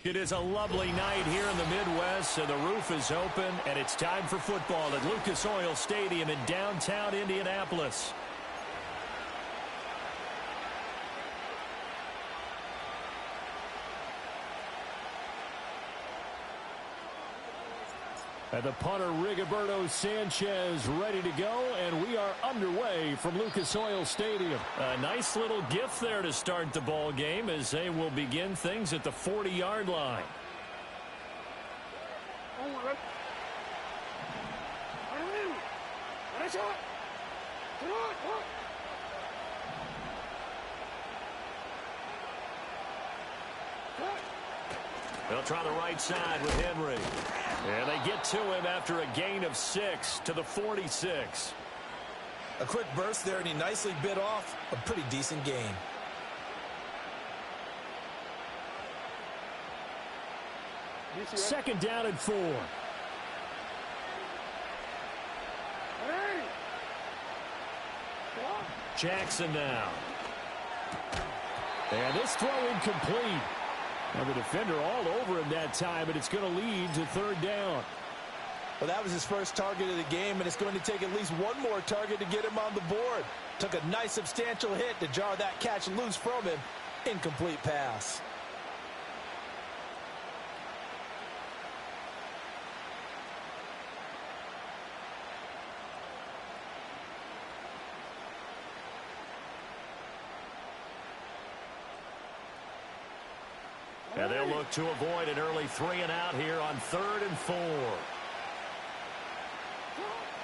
It is a lovely night here in the Midwest, and the roof is open, and it's time for football at Lucas Oil Stadium in downtown Indianapolis. And the punter, Rigoberto Sanchez, ready to go, and we are underway from Lucas Oil Stadium. A nice little gift there to start the ball game as they will begin things at the 40-yard line. They'll try the right side with Henry. And they get to him after a gain of 6 to the 46. A quick burst there, and he nicely bit off a pretty decent gain. Second down and 4. Jackson now. And this throw incomplete. Now the defender all over him that time, and it's going to lead to third down. Well, that was his first target of the game, and it's going to take at least one more target to get him on the board. Took a nice substantial hit to jar that catch loose from him. Incomplete pass. And they'll look to avoid an early 3-and-out here on 3rd and 4.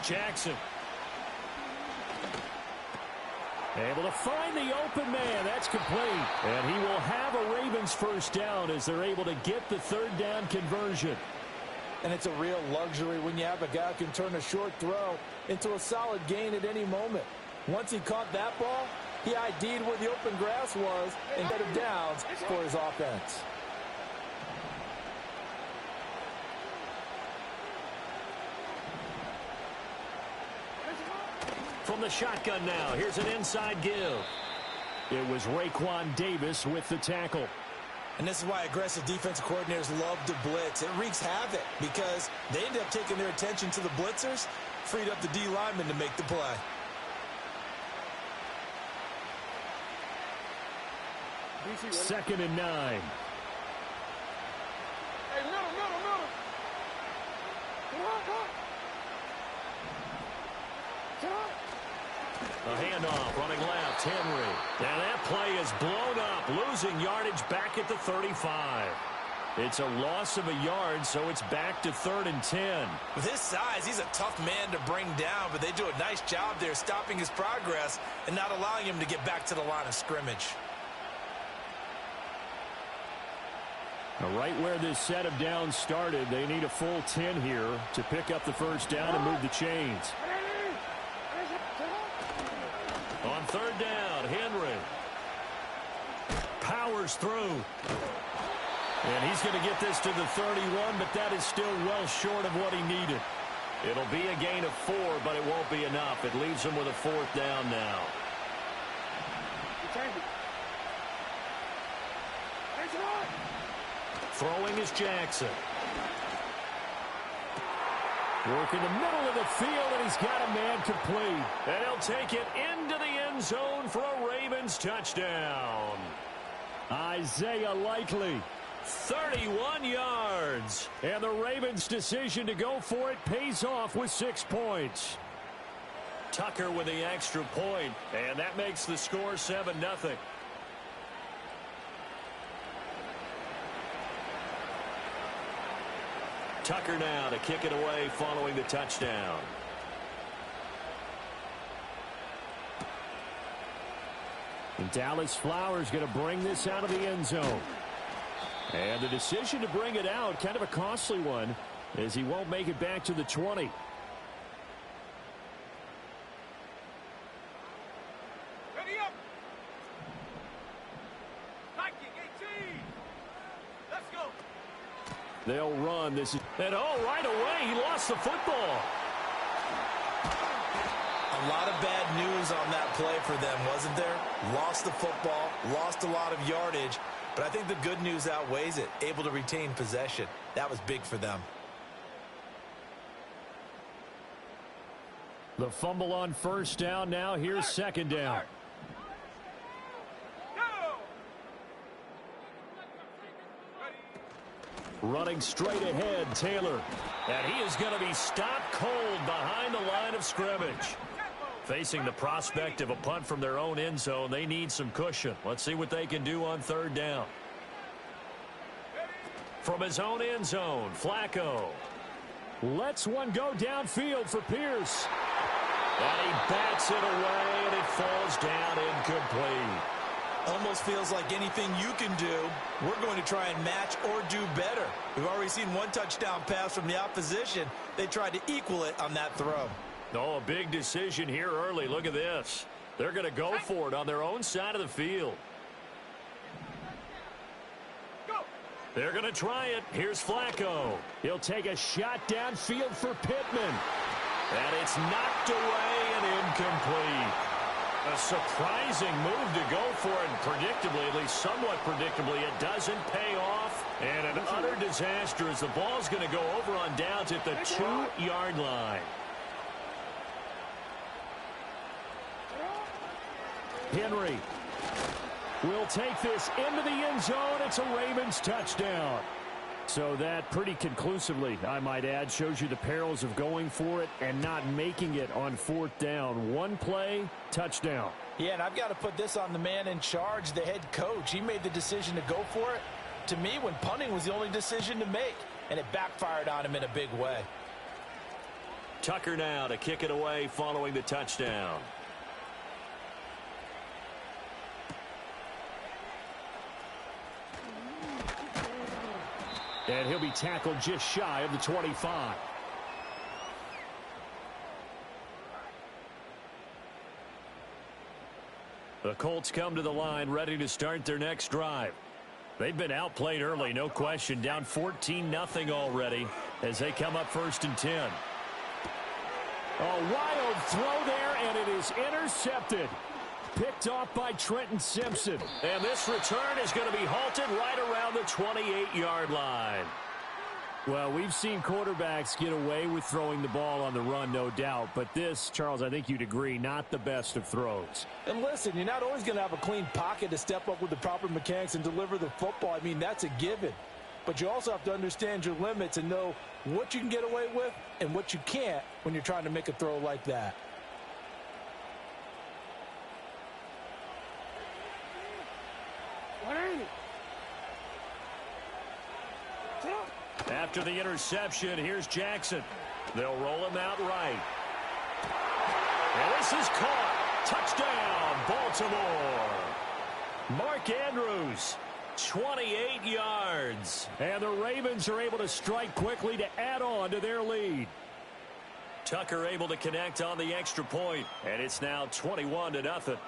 Jackson. Able to find the open man. That's complete. And he will have a Ravens first down as they're able to get the third down conversion. And it's a real luxury when you have a guy who can turn a short throw into a solid gain at any moment. Once he caught that ball, he ID'd where the open grass was and got him downs for his offense. From the shotgun now, here's an inside give. It was Raekwon Davis with the tackle. And this is why aggressive defensive coordinators love to blitz. It wreaks havoc because they end up taking their attention to the blitzers, freed up the D lineman to make the play. Second and 9. Hey, middle. A handoff running left, Henry. And that play is blown up, losing yardage back at the 35. It's a loss of a yard, so it's back to 3rd and 10. With his size, he's a tough man to bring down, but they do a nice job there stopping his progress and not allowing him to get back to the line of scrimmage. Now, right where this set of downs started, they need a full 10 here to pick up the first down and move the chains. On 3rd down, Henry powers through. And he's going to get this to the 31, but that is still well short of what he needed. It'll be a gain of 4, but it won't be enough. It leaves him with a 4th down now. Throwing is Jackson. Working the middle of the field, and he's got a man complete. And he'll take it into the end zone for a Ravens touchdown. Isaiah Likely, 31 yards. And the Ravens' decision to go for it pays off with 6 points. Tucker with the extra point, and that makes the score 7-0. Tucker now to kick it away following the touchdown. And Dallas Flowers going to bring this out of the end zone. And the decision to bring it out, kind of a costly one, as he won't make it back to the 20. Ready up. Nike 18. Let's go. They'll run. This is, and right away, he lost the football. A lot of bad news on that play for them, wasn't there? Lost the football, lost a lot of yardage, but I think the good news outweighs it. Able to retain possession. That was big for them. The fumble on first down. Now here's second down. Running straight ahead, Taylor. And he is going to be stopped cold behind the line of scrimmage. Facing the prospect of a punt from their own end zone, they need some cushion. Let's see what they can do on third down. From his own end zone, Flacco. Lets one go downfield for Pierce. And he bats it away, and it falls down incomplete. Almost feels like anything you can do, we're going to try and match or do better. We've already seen one touchdown pass from the opposition. They tried to equal it on that throw. Oh, a big decision here early. Look at this. They're going to go for it on their own side of the field. They're going to try it. Here's Flacco. He'll take a shot downfield for Pittman. And it's knocked away and incomplete. A surprising move to go for it, and predictably, at least somewhat predictably, it doesn't pay off. And an utter disaster as the ball's going to go over on downs at the 2-yard line. Henry will take this into the end zone. It's a Ravens touchdown. So that pretty conclusively, I might add, shows you the perils of going for it and not making it on fourth down. One play, touchdown. Yeah, and I've got to put this on the man in charge, the head coach. He made the decision to go for it. To me, when punting was the only decision to make, and it backfired on him in a big way. Tucker now to kick it away following the touchdown. And he'll be tackled just shy of the 25. The Colts come to the line ready to start their next drive. They've been outplayed early, no question. Down 14-0 already as they come up 1st and 10. A wild throw there, and it is intercepted. Picked off by Trenton Simpson. And this return is going to be halted right around the 28-yard line. Well, we've seen quarterbacks get away with throwing the ball on the run, no doubt. But this, Charles, I think you'd agree, not the best of throws. And listen, you're not always going to have a clean pocket to step up with the proper mechanics and deliver the football. I mean, that's a given. But you also have to understand your limits and know what you can get away with and what you can't when you're trying to make a throw like that. After the interception, here's Jackson. They'll roll him out right. And this is caught. Touchdown, Baltimore. Mark Andrews, 28 yards. And the Ravens are able to strike quickly to add on to their lead. Tucker able to connect on the extra point, and it's now 21-0.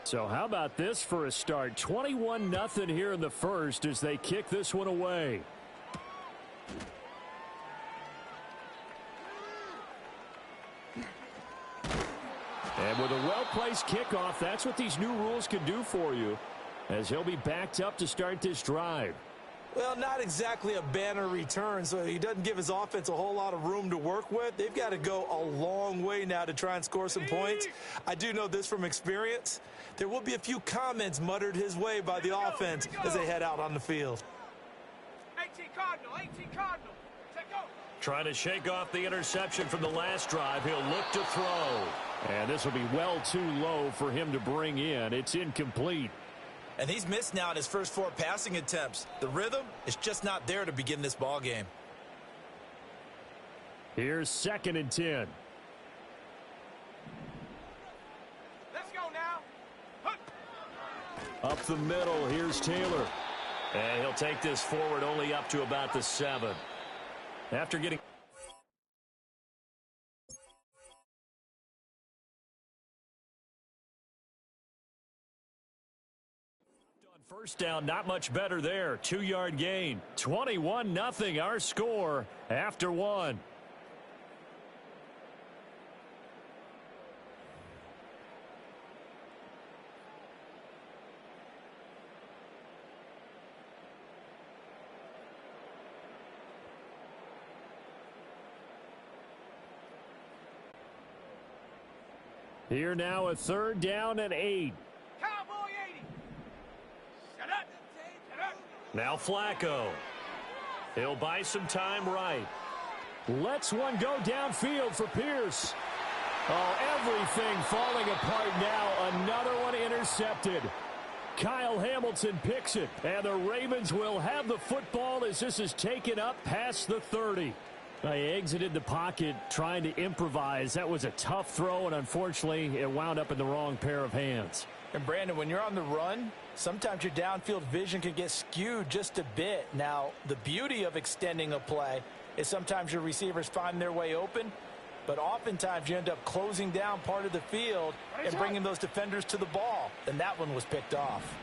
So how about this for a start? 21-0 here in the first as they kick this one away. And with a well-placed kickoff, that's what these new rules can do for you, as he'll be backed up to start this drive. Well, not exactly a banner return, so he doesn't give his offense a whole lot of room to work with. They've got to go a long way now to try and score some points. I do know this from experience. There will be a few comments muttered his way by the offense as they head out on the field. 18 Cardinal, 18 Cardinal. Take over. Trying to shake off the interception from the last drive. He'll look to throw. And this will be well too low for him to bring in. It's incomplete. And he's missed now in his first 4 passing attempts. The rhythm is just not there to begin this ball game. Here's 2nd and 10. Let's go now. Up the middle, here's Taylor. And he'll take this forward only up to about the 7. After getting First down, not much better there. 2-yard gain. 21-0 our score after one. Here now a 3rd down and 8. Cowboy 80. Shut up. Shut up. Now Flacco. He'll buy some time right. Lets one go downfield for Pierce. Oh, everything falling apart now. Another one intercepted. Kyle Hamilton picks it, and the Ravens will have the football as this is taken up past the 30. They exited the pocket trying to improvise. That was a tough throw, and unfortunately, it wound up in the wrong pair of hands. And Brandon, when you're on the run, sometimes your downfield vision can get skewed just a bit. Now, the beauty of extending a play is sometimes your receivers find their way open, but oftentimes you end up closing down part of the field and bringing those defenders to the ball. And that one was picked off.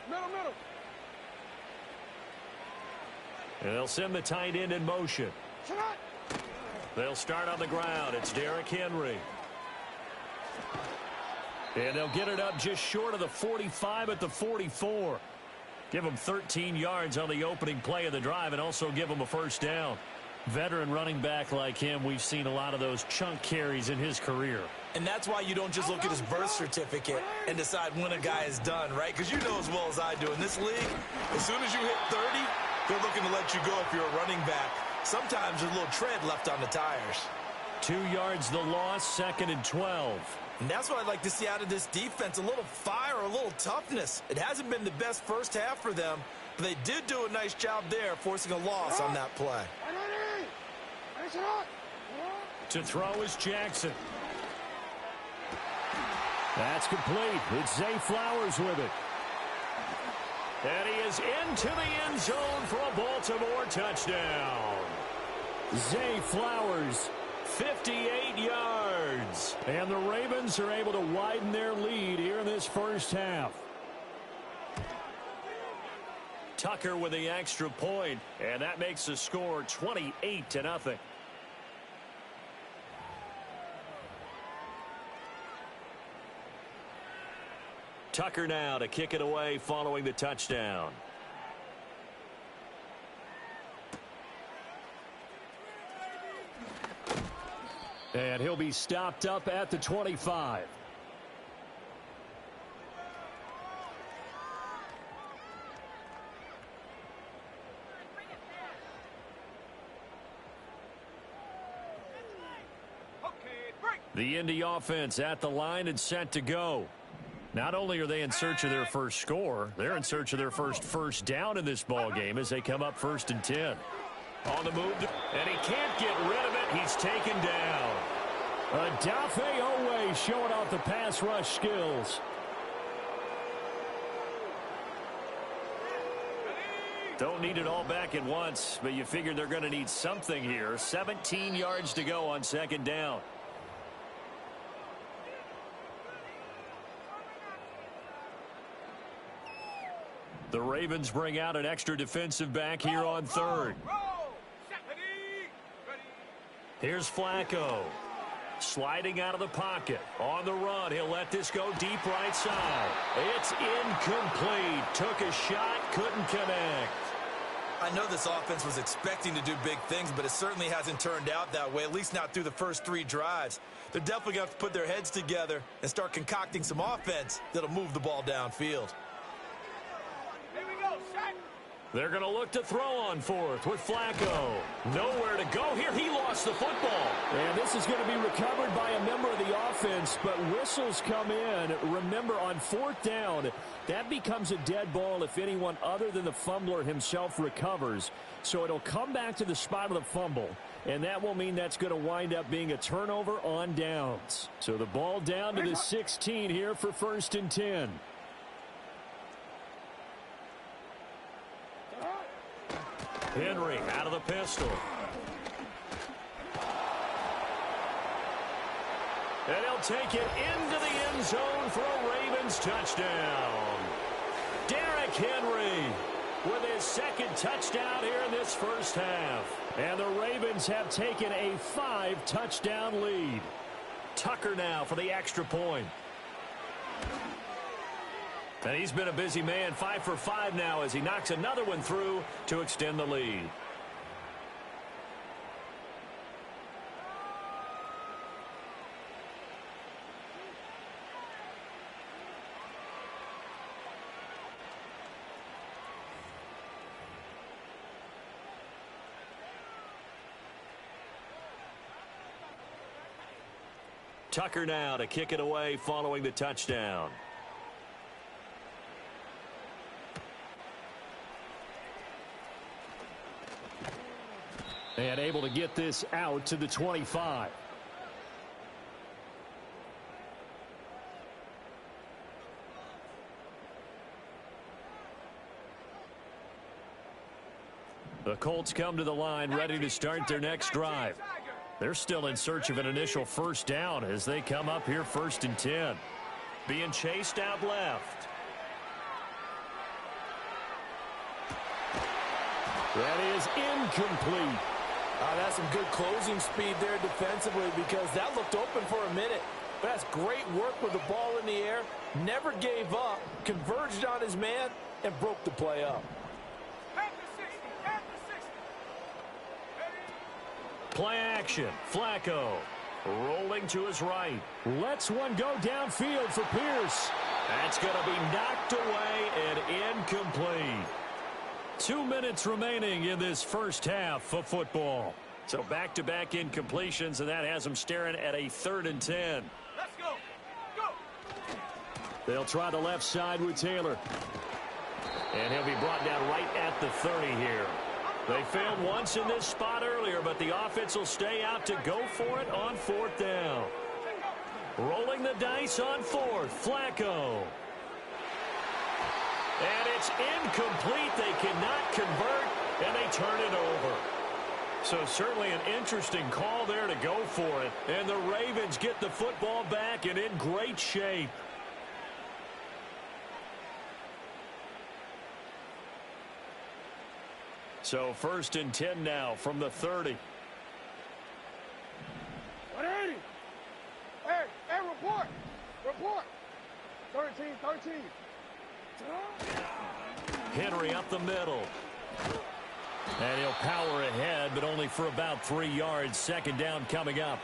Middle. And they'll send the tight end in motion. Shut up. They'll start on the ground. It's Derrick Henry. And they'll get it up just short of the 45 at the 44. Give them 13 yards on the opening play of the drive and also give them a first down. Veteran running back like him, we've seen a lot of those chunk carries in his career. And that's why you don't just look at his birth certificate and decide when a guy is done, right? Because you know as well as I do, in this league, as soon as you hit 30, they're looking to let you go if you're a running back. Sometimes there's a little tread left on the tires. 2 yards the loss, 2nd and 12. And that's what I'd like to see out of this defense, a little fire, a little toughness. It hasn't been the best first half for them, but they did do a nice job there, forcing a loss on that play. To throw is Jackson. That's complete. It's Zay Flowers with it. And he is into the end zone for a Baltimore touchdown. Zay Flowers, 58 yards. And the Ravens are able to widen their lead here in this first half. Tucker with the extra point, and that makes the score 28-0. Tucker now to kick it away following the touchdown. And he'll be stopped up at the 25. The Indy offense at the line and set to go. Not only are they in search of their first score, they're in search of their first down in this ball game as they come up 1st and 10. On the move, and he can't get rid of it. He's taken down. Odafe Oweh showing off the pass rush skills. Don't need it all back at once, but you figure they're going to need something here. 17 yards to go on 2nd down. The Ravens bring out an extra defensive back here on 3rd. Here's Flacco. Sliding out of the pocket. On the run. He'll let this go deep right side. It's incomplete. Took a shot. Couldn't connect. I know this offense was expecting to do big things, but it certainly hasn't turned out that way, at least not through the first 3 drives. They're definitely going to have to put their heads together and start concocting some offense that'll move the ball downfield. They're going to look to throw on 4th with Flacco. Nowhere to go here. He lost the football. And this is going to be recovered by a member of the offense, but whistles come in. Remember, on 4th down, that becomes a dead ball if anyone other than the fumbler himself recovers. So it'll come back to the spot of the fumble, and that will mean that's going to wind up being a turnover on downs. So the ball down to the 16 here for 1st and 10. Henry out of the pistol. And he'll take it into the end zone for a Ravens touchdown. Derrick Henry with his second touchdown here in this first half. And the Ravens have taken a 5-touchdown lead. Tucker now for the extra point. And he's been a busy man, 5 for 5 now as he knocks another one through to extend the lead. Tucker now to kick it away following the touchdown. And able to get this out to the 25. The Colts come to the line ready to start their next drive. They're still in search of an initial first down as they come up here 1st and 10. Being chased out left. That is incomplete. That's some good closing speed there defensively because that looked open for a minute. But that's great work with the ball in the air. Never gave up, converged on his man, and broke the play up. Play action. Flacco rolling to his right. Lets one go downfield for Pierce. That's going to be knocked away and incomplete. 2 minutes remaining in this first half of football. So back-to-back incompletions, and that has them staring at a 3rd and 10. Let's go. Go. They'll try the left side with Taylor. And he'll be brought down right at the 30 here. They failed once in this spot earlier, but the offense will stay out to go for it on 4th down. Rolling the dice on 4th, Flacco. And it's incomplete. They cannot convert, and they turn it over. So certainly an interesting call there to go for it. And the Ravens get the football back and in great shape. So 1st and 10 now from the 30. 180. Hey, report. Report. 13. Henry up the middle. And he'll power ahead, but only for about 3 yards. 2nd down coming up.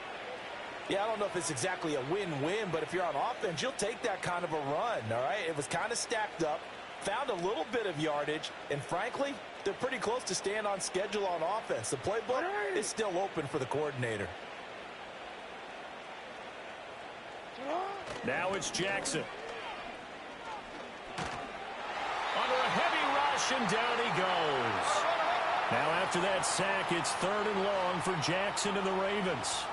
Yeah, I don't know if it's exactly a win-win, but if you're on offense, you'll take that kind of a run, all right? It was kind of stacked up, found a little bit of yardage, and frankly, they're pretty close to staying on schedule on offense. The playbook is still open for the coordinator. Now it's Jackson. Under a heavy rush, and down he goes. Now after that sack, it's 3rd and long for Jackson and the Ravens.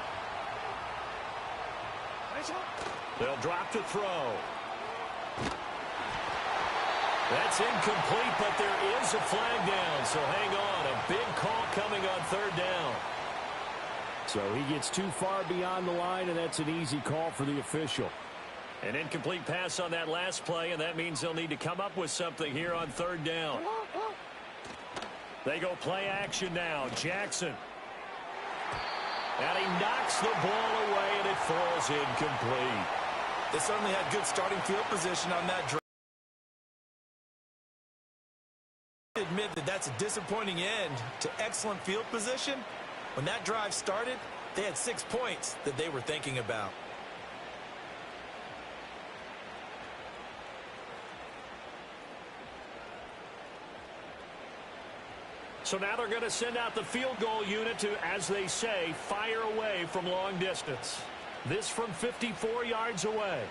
They'll drop to throw. That's incomplete, but there is a flag down, so hang on. A big call coming on 3rd down. So he gets too far beyond the line, and that's an easy call for the official. An incomplete pass on that last play, and that means they'll need to come up with something here on 3rd down. They go play action now. Jackson. And he knocks the ball away, and it falls incomplete. They certainly had good starting field position on that drive. Admit that that's a disappointing end to excellent field position. When that drive started, they had 6 points that they were thinking about. So now they're going to send out the field goal unit to, as they say, fire away from long distance. This from 54 yards away.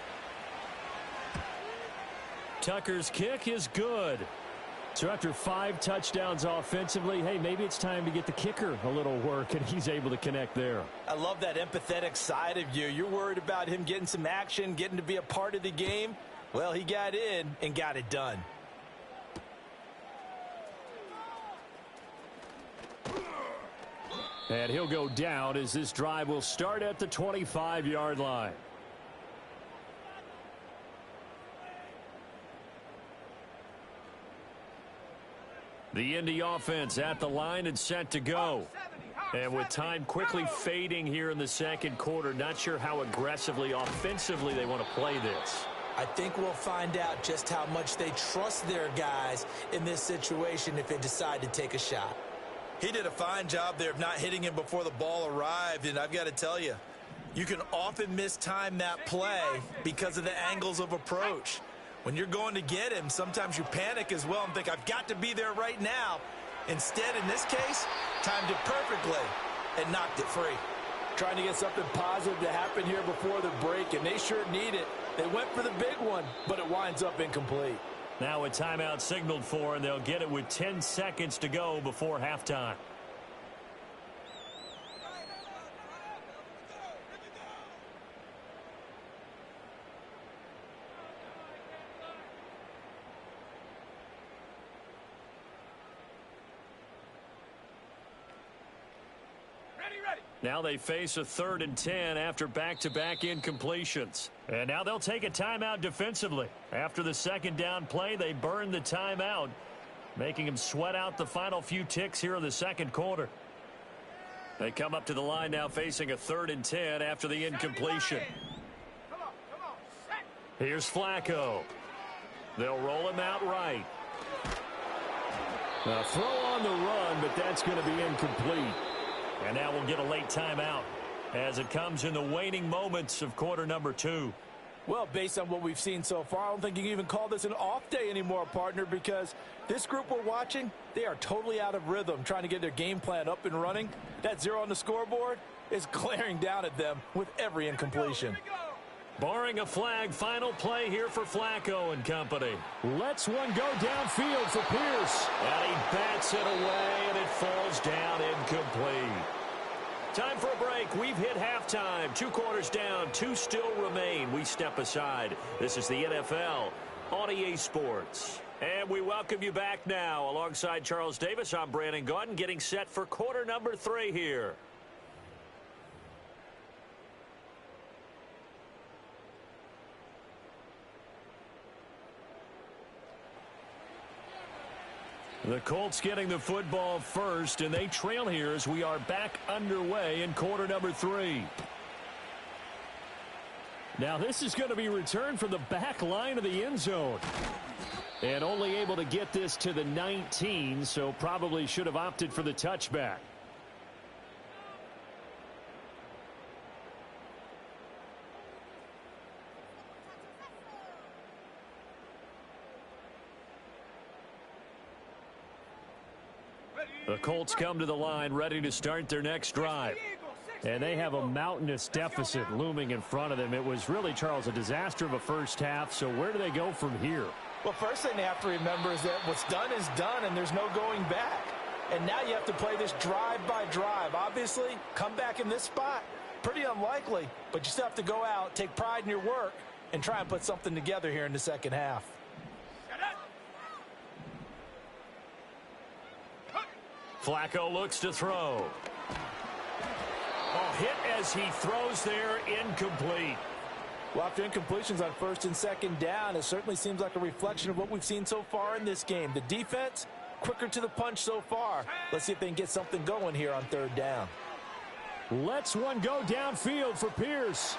Tucker's kick is good. So after 5 touchdowns offensively, hey, maybe it's time to get the kicker a little work, and he's able to connect there. I love that empathetic side of you. You're worried about him getting some action, getting to be a part of the game. Well, he got in and got it done. And he'll go down as this drive will start at the 25-yard line. The Indy offense at the line and set to go. And with time quickly fading here in the second quarter, not sure how aggressively, offensively they want to play this. I think we'll find out just how much they trust their guys in this situation if they decide to take a shot. He did a fine job there of not hitting him before the ball arrived, and I've got to tell you, you can often mistime that play because of the angles of approach. When you're going to get him, sometimes you panic as well and think, I've got to be there right now. Instead, in this case, timed it perfectly and knocked it free. Trying to get something positive to happen here before the break, and they sure need it. They went for the big one, but it winds up incomplete. Now a timeout signaled for, and they'll get it with 10 seconds to go before halftime. Now they face a 3rd and 10 after back-to-back incompletions. And now they'll take a timeout defensively. After the second down play, they burn the timeout, making them sweat out the final few ticks here in the second quarter. They come up to the line now facing a 3rd and 10 after the incompletion. Here's Flacco. They'll roll him out right. A throw on the run, but that's going to be incomplete. And now we'll get a late timeout as it comes in the waning moments of quarter number 2. Well, based on what we've seen so far, I don't think you can even call this an off day anymore, partner, because this group we're watching, they are totally out of rhythm trying to get their game plan up and running. That 0 on the scoreboard is glaring down at them with every incompletion. Barring a flag, final play here for Flacco and company. Lets one go downfield for Pierce. And he bats it away, and it falls down incomplete. Time for a break. We've hit halftime. 2 quarters down, 2 still remain. We step aside. This is the NFL on EA Sports. And we welcome you back now. Alongside Charles Davis, I'm Brandon Gaudin, getting set for quarter number 3 here. The Colts getting the football first, and they trail here as we are back underway in quarter number 3. Now this is going to be returned from the back line of the end zone. And only able to get this to the 19, so probably should have opted for the touchback. The Colts come to the line ready to start their next drive. And they have a mountainous deficit looming in front of them. It was really, Charles, a disaster of a first half. So where do they go from here? Well, first thing they have to remember is that what's done is done, and there's no going back. And now you have to play this drive by drive. Obviously, come back in this spot, pretty unlikely. But you still have to go out, take pride in your work, and try and put something together here in the second half. Flacco looks to throw. Oh, hit as he throws there, incomplete. Well, after incompletions on 1st and 2nd down, it certainly seems like a reflection of what we've seen so far in this game. The defense, quicker to the punch so far. Let's see if they can get something going here on 3rd down. Lets one go downfield for Pierce.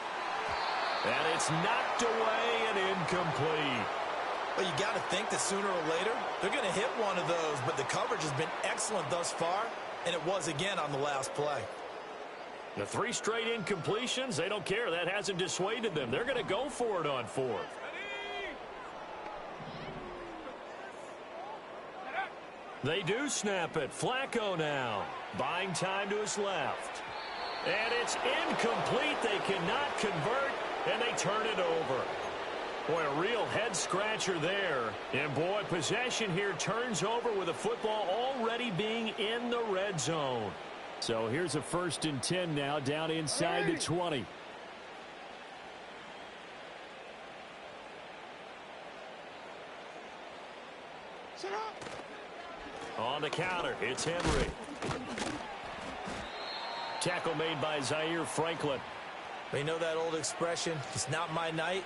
And it's knocked away and incomplete. Well, you got to think that sooner or later, they're going to hit one of those, but the coverage has been excellent thus far, and it was again on the last play. The 3 straight incompletions, they don't care. That hasn't dissuaded them. They're going to go for it on 4th. They do snap it. Flacco now, buying time to his left. And it's incomplete. They cannot convert, and they turn it over. Boy, a real head-scratcher there. And, boy, possession here turns over with the football already being in the red zone. So here's a 1st and 10 now, down inside the 20. On the counter, it's Henry. Tackle made by Zaire Franklin. They know that old expression, it's not my night.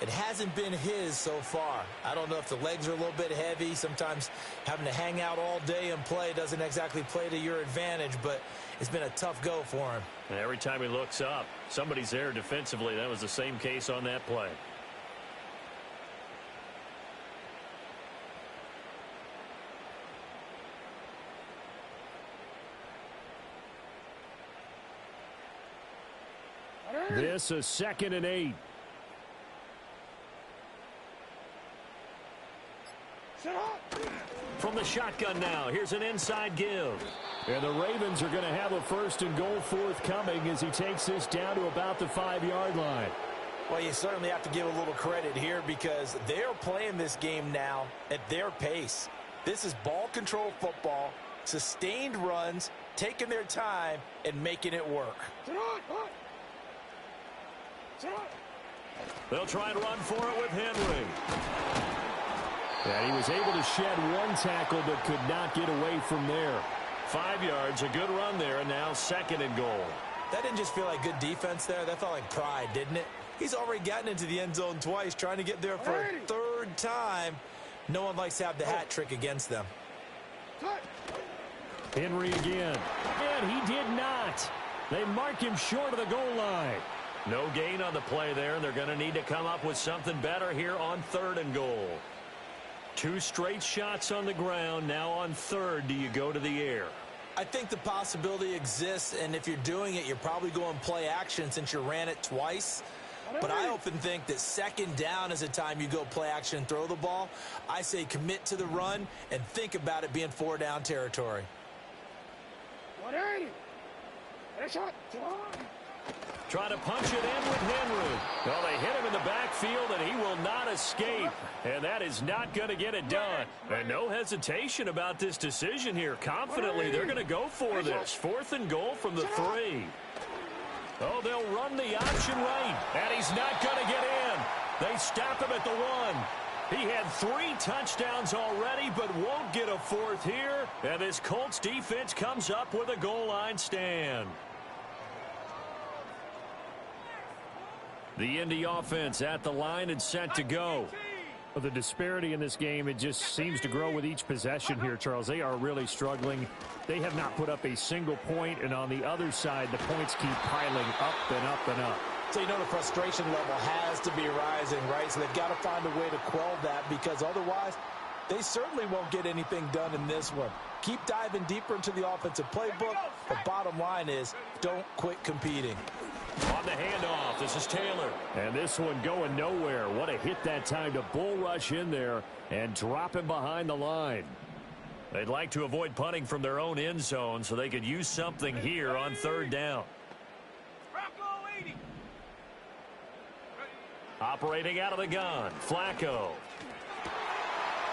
It hasn't been his so far. I don't know if the legs are a little bit heavy. Sometimes having to hang out all day and play doesn't exactly play to your advantage, but it's been a tough go for him. And every time he looks up, somebody's there defensively. That was the same case on that play. This is 2nd and 8. From the shotgun now, here's an inside give. And the Ravens are going to have a 1st and goal forthcoming as he takes this down to about the 5-yard line. Well, you certainly have to give a little credit here because they're playing this game now at their pace. This is ball control football, sustained runs, taking their time, and making it work. They'll try and run for it with Henry. And he was able to shed one tackle but could not get away from there. 5 yards, a good run there, and now 2nd and goal. That didn't just feel like good defense there. That felt like pride, didn't it? He's already gotten into the end zone twice, trying to get there for a 3rd time. No one likes to have the hat trick against them. Henry again. And he did not. They mark him short of the goal line. No gain on the play there, and they're going to need to come up with something better here on 3rd and goal. 2 straight shots on the ground. Now on 3rd, do you go to the air? I think the possibility exists, and if you're doing it, you're probably going play action since you ran it twice. But I often think that 2nd down is a time you go play action and throw the ball. I say commit to the run and think about it being 4 down territory. Try to punch it in with Henry. Well, they hit him in the backfield, and he will not escape. And that is not going to get it done. And no hesitation about this decision here. Confidently, they're going to go for this. 4th and goal from the 3. Oh, they'll run the option right. And he's not going to get in. They stop him at the 1. He had 3 touchdowns already, but won't get a 4th here. And this Colts defense comes up with a goal line stand. The Indy offense at the line and set to go. Well, the disparity in this game, it just seems to grow with each possession here, Charles. They are really struggling. They have not put up a single point, and on the other side, the points keep piling up and up and up. So, you know, the frustration level has to be rising, right? So they've got to find a way to quell that because otherwise they certainly won't get anything done in this one. Keep diving deeper into the offensive playbook. The bottom line is don't quit competing. On the handoff, this is Taylor. And this one going nowhere. What a hit that time to bull rush in there and drop him behind the line. They'd like to avoid punting from their own end zone so they could use something here on 3rd down. Operating out of the gun, Flacco.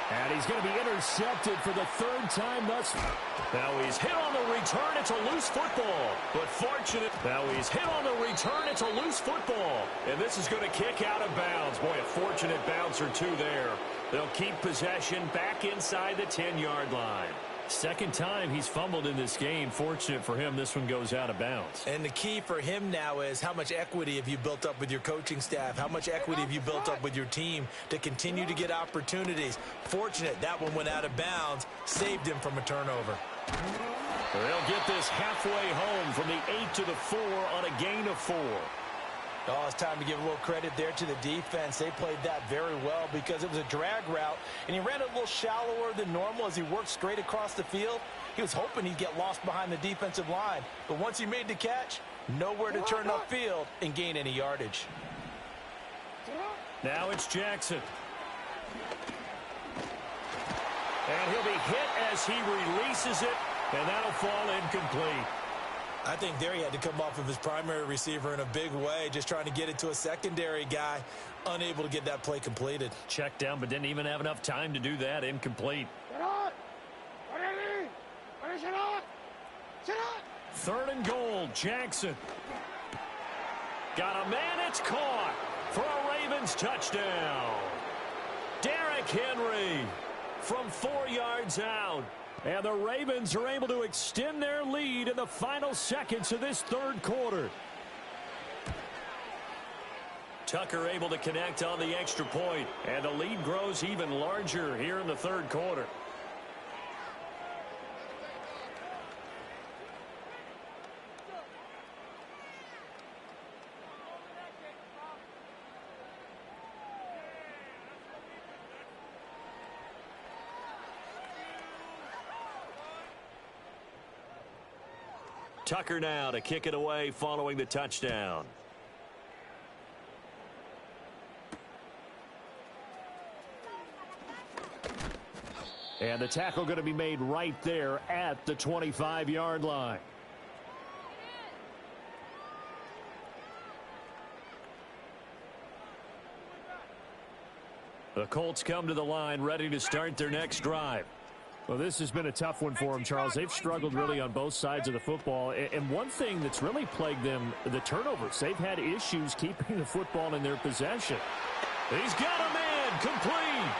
And he's going to be intercepted for the 3rd time thus far. Now he's hit on the return. It's a loose football. But fortunate. Now he's hit on the return. It's a loose football. And this is going to kick out of bounds. Boy, a fortunate bounce or 2 there. They'll keep possession back inside the 10-yard line. 2nd time he's fumbled in this game. Fortunate for him, this one goes out of bounds. And the key for him now is how much equity have you built up with your coaching staff? How much equity have you built up with your team to continue to get opportunities? Fortunate that one went out of bounds, saved him from a turnover. They'll get this halfway home from the 8 to the 4 on a gain of 4. Oh, it's time to give a little credit there to the defense. They played that very well because it was a drag route, and he ran a little shallower than normal as he worked straight across the field. He was hoping he'd get lost behind the defensive line, but once he made the catch, nowhere to turn upfield and gain any yardage. Now it's Jackson. And he'll be hit as he releases it, and that'll fall incomplete. I think there he had to come off of his primary receiver in a big way, just trying to get it to a secondary guy, unable to get that play completed. Checked down, but didn't even have enough time to do that. Incomplete. 3rd and goal, Jackson. Got a man, it's caught for a Ravens touchdown. Derrick Henry from 4 yards out. And the Ravens are able to extend their lead in the final seconds of this 3rd quarter. Tucker able to connect on the extra point, and the lead grows even larger here in the third quarter. Tucker now to kick it away following the touchdown. And the tackle going to be made right there at the 25-yard line. The Colts come to the line ready to start their next drive. Well, this has been a tough one for them, Charles. They've struggled really on both sides of the football. And one thing that's really plagued them, the turnovers. They've had issues keeping the football in their possession. He's got a man complete.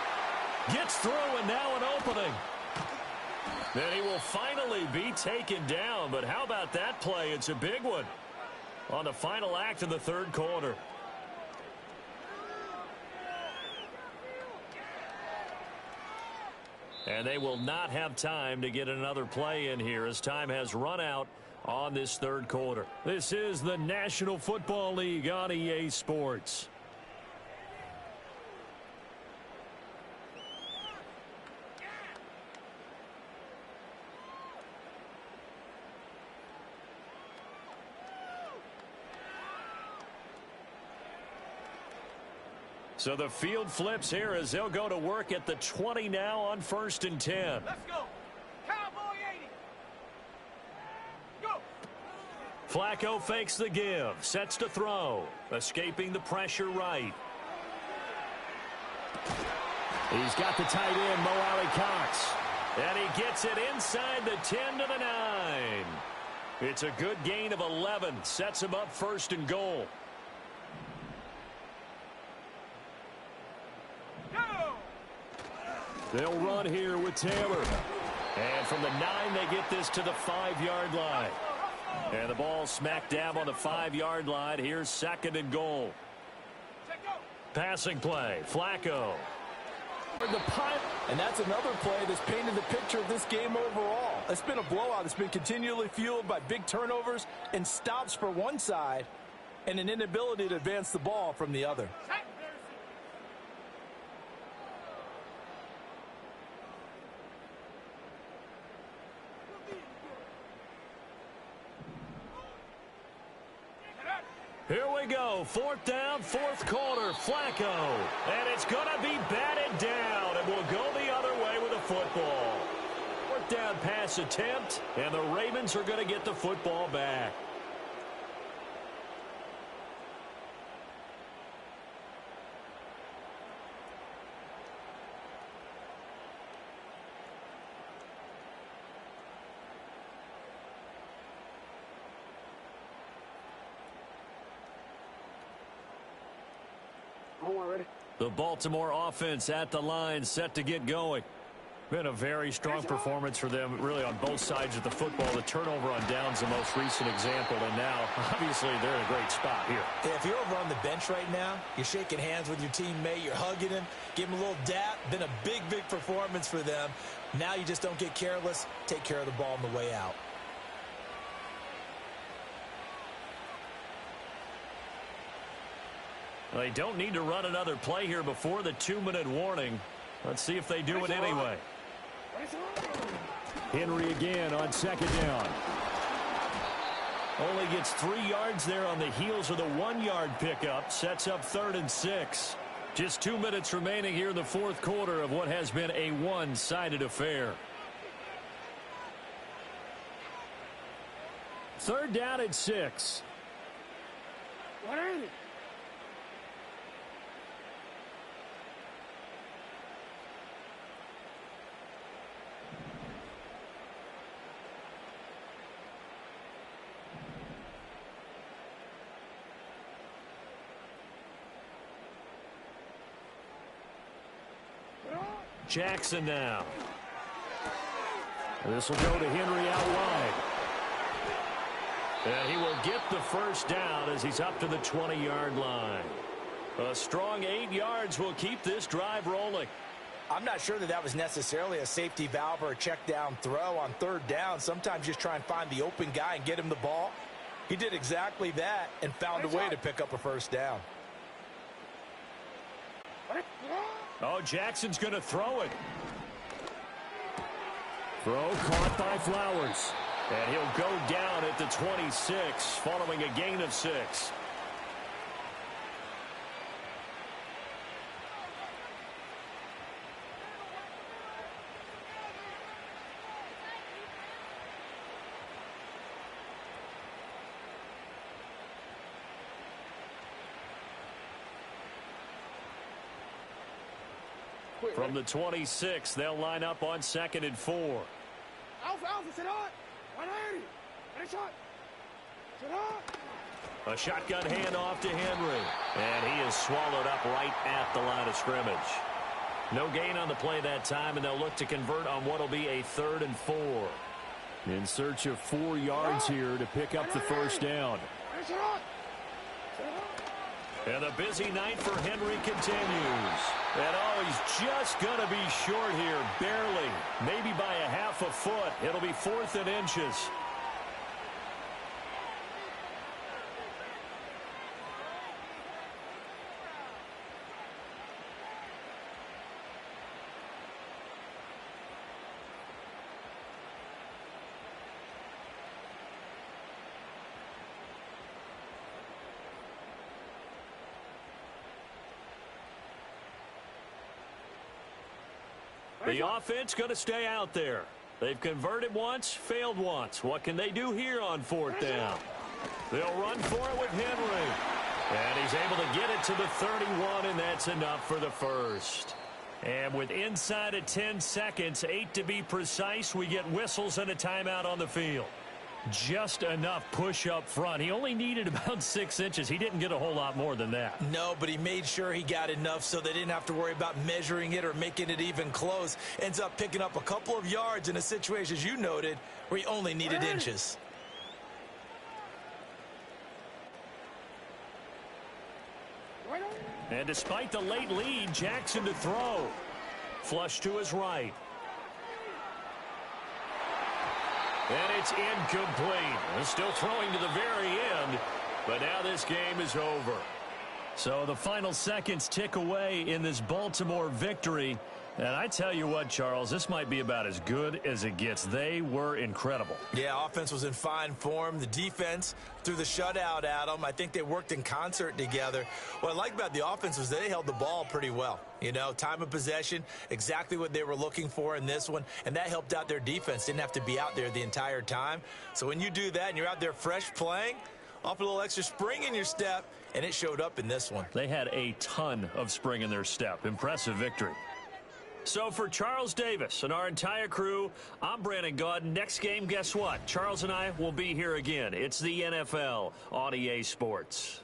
Gets through and now an opening. Then he will finally be taken down. But how about that play? It's a big one on the final act of the third quarter. And they will not have time to get another play in here as time has run out on this third quarter. This is the National Football League on EA Sports. So the field flips here as they'll go to work at the 20 now on 1st and 10. Let's go. Cowboy 80. Go. Flacco fakes the give. Sets to throw. Escaping the pressure right. He's got the tight end, Mo Alley-Cox. And he gets it inside the 10 to the 9. It's a good gain of 11. Sets him up 1st and goal. They'll run here with Taylor. And from the 9, they get this to the 5-yard line. And the ball smack dab on the 5-yard line. Here's 2nd and goal. Passing play, Flacco. And that's another play that's painted the picture of this game overall. It's been a blowout. It's been continually fueled by big turnovers and stops for one side and an inability to advance the ball from the other. Here we go, 4th down, 4th quarter, Flacco. And it's going to be batted down, and we'll go the other way with the football. 4th down pass attempt, and the Ravens are going to get the football back. The Baltimore offense at the line, set to get going. Been a very strong performance for them, really, on both sides of the football. The turnover on downs, the most recent example, and now, obviously, they're in a great spot here. If you're over on the bench right now, you're shaking hands with your teammate, you're hugging him, give him a little dap. Been a big, big performance for them. Now you just don't get careless. Take care of the ball on the way out. They don't need to run another play here before the 2-minute warning. Let's see if they do it anyway. Henry again on 2nd down. Only gets 3 yards there on the heels of the 1-yard pickup. Sets up 3rd and 6. Just 2 minutes remaining here in the 4th quarter of what has been a one-sided affair. 3rd down and 6. What is it? Jackson now. This will go to Henry out wide. And he will get the 1st down as he's up to the 20-yard line. A strong 8 yards will keep this drive rolling. I'm not sure that was necessarily a safety valve or a check down throw on 3rd down. Sometimes just try and find the open guy and get him the ball. He did exactly that and found a way to pick up a 1st down. Oh, Jackson's going to throw it. Throw caught by Flowers. And he'll go down at the 26 following a gain of 6. From the 26, they'll line up on 2nd and 4. A shotgun handoff to Henry. And he is swallowed up right at the line of scrimmage. No gain on the play that time, and they'll look to convert on what will be a 3rd and 4. In search of 4 yards here to pick up the 1st down. And the busy night for Henry continues. And oh, he's just going to be short here, barely. Maybe by a half a foot. It'll be 4th and inches. The offense going to stay out there. They've converted once, failed once. What can they do here on 4th down? They'll run for it with Henry. And he's able to get it to the 31, and that's enough for the 1st. And with inside of 10 seconds, 8 to be precise, we get whistles and a timeout on the field. Just enough push up front. He only needed about 6 inches. He didn't get a whole lot more than that. No, but he made sure he got enough so they didn't have to worry about measuring it or making it even close. Ends up picking up a couple of yards in a situation, as you noted, where he only needed inches. And despite the late lead, Jackson to throw. Flush to his right. And it's incomplete. Still throwing to the very end, but now this game is over. So the final seconds tick away in this Baltimore victory. And I tell you what, Charles, this might be about as good as it gets. They were incredible. Yeah, offense was in fine form. The defense threw the shutout at them. I think they worked in concert together. What I like about the offense was they held the ball pretty well. You know, time of possession, exactly what they were looking for in this one, and that helped out their defense. Didn't have to be out there the entire time. So when you do that and you're out there fresh playing, off a little extra spring in your step, and it showed up in this one. They had a ton of spring in their step. Impressive victory. So for Charles Davis and our entire crew, I'm Brandon Gaudin. Next game, guess what? Charles and I will be here again. It's the NFL on EA Sports.